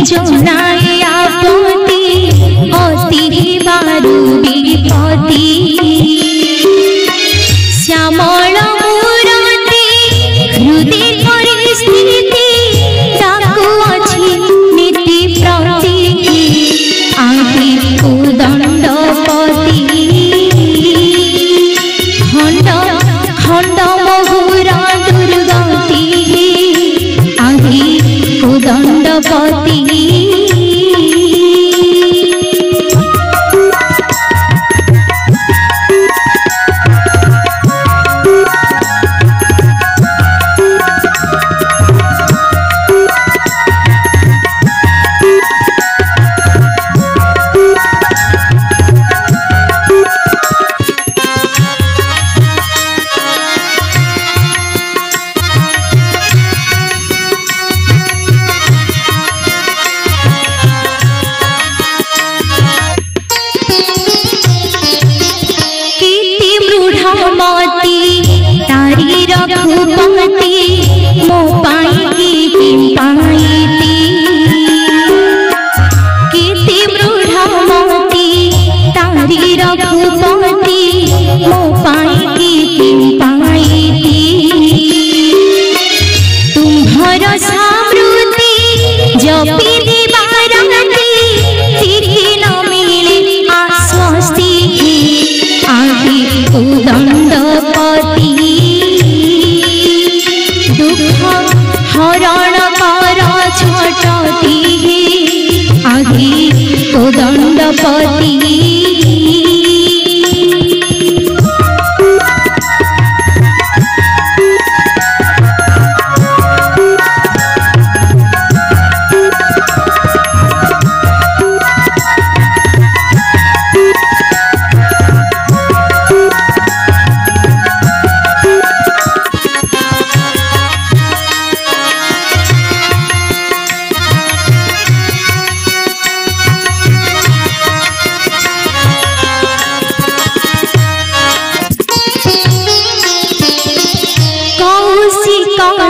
जनाए आपत्ति अति बारु विपत्ति श्यामल मूरति हृदय परिस्थिति ताकु अछि नीति प्रति आदि उदंडपति खंड खंड महुरा दुर्गति आदि उदंडपति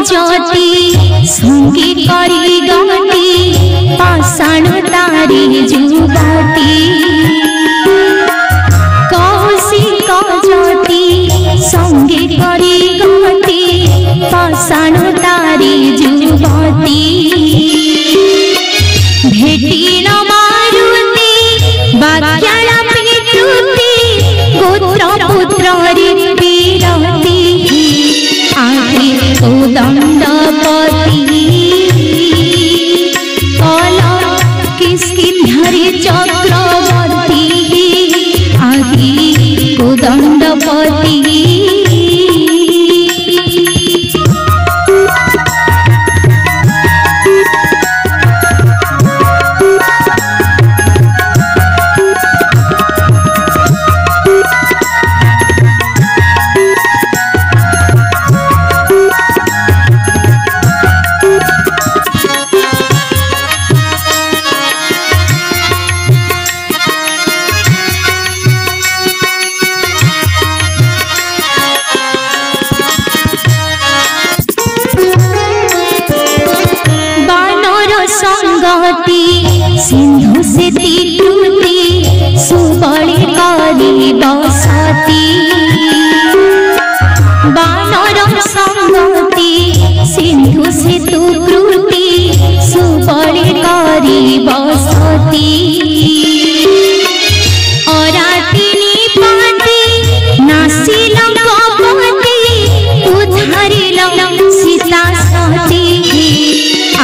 ज्योति संगी करी गति पाषाण तारी जुबती कौशिक ज्योति संगी करी गति पाषाण तारी जुबती भेटी न मारुति वाक्याला पितृति गोत्र पुत्र विरति आदि उदंडपति कल किष्किंधरी चक्रवर्ती आदि उदंडपति सिंधु से तीकृति सुबली करी बसती बानर संगति सिंधु से तुकृति सुबली करी बसती अरातिनी पाती नासिल कपति उधारिल सीता सती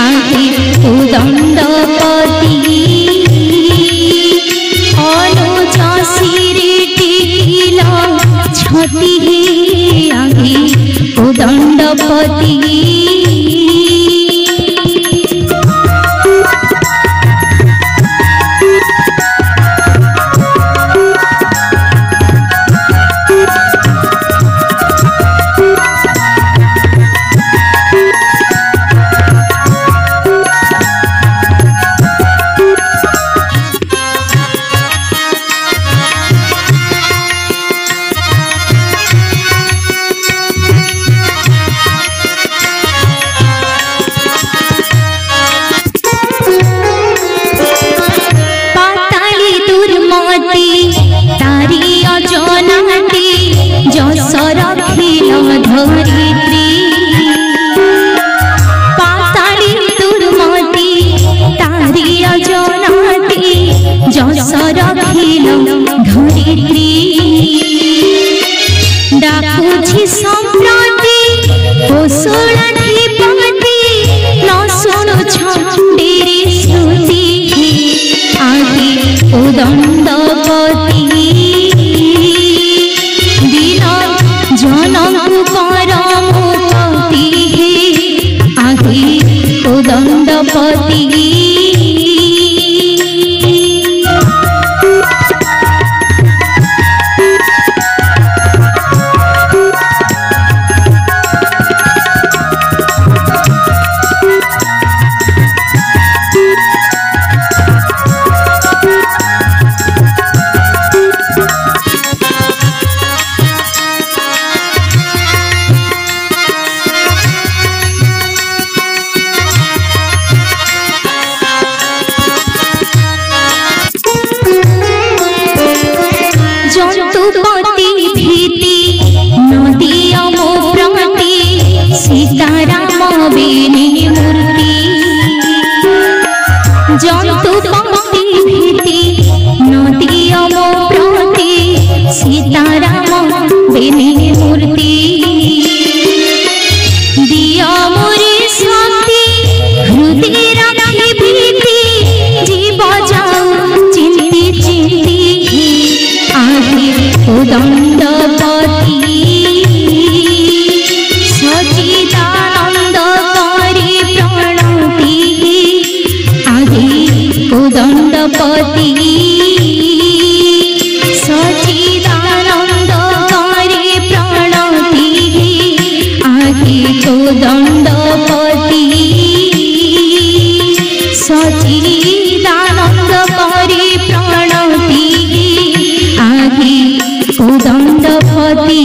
आदि उदंडपति अनुज शिरी टिकिल छति आदि उदंडपति सम्प्रति कोसलाधिपति न शुणु छंडेरी श्रुति आदि उदंडपति दीन जनकु परमपति आदि उदंडपति जंतुपति भीति नदी अमो प्रति सीताराम बेनी मूर्ति जंतुपति भीति नदी अमो प्रति सीताराम बेनी मूर्ति दिया मोरे शक्ति हृदय रखी भीति जीव जाऊ चिंती चिंती आदि उदंडपति सच्चिदानंदकारी प्रणति आदि उदंडपति सच्चिदानंदकारी प्रणति आदि उदंडपति सच्चिदानंदकारी प्रणति आदि उदंडपति।